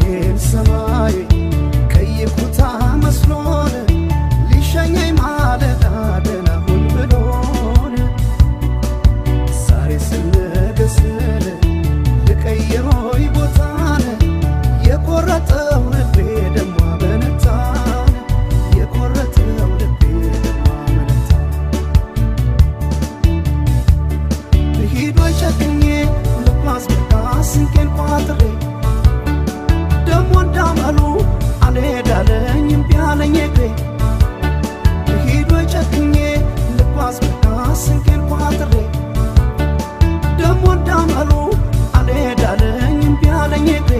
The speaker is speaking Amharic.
የኔን ሰማይ ከይኩታ መስሎን ሊሸኘኝ ማለዳ ደህና ሁን ብሎን ዛሬ ስነገስን ልቀይሮይ ቦታን የቆረጠው ልቤ ደሞ አመነታን የቆረጠው ልቤ ደሞ አመነታን ልሂድ ወይ ጨክኜ ልጓዝ በቃ ስንቄን ቋጥሬ ደሞ እንዳመሉ አልሄዳለኝ እምቢ አለኝ እግሬ ልሂድ ወይ ጨክኜ ልጓዝ በቃ ስንቄን ቋጥሬ ደሞ እንዳመሉ አልሄዳለኝ እምቢ አለኝ እግሬ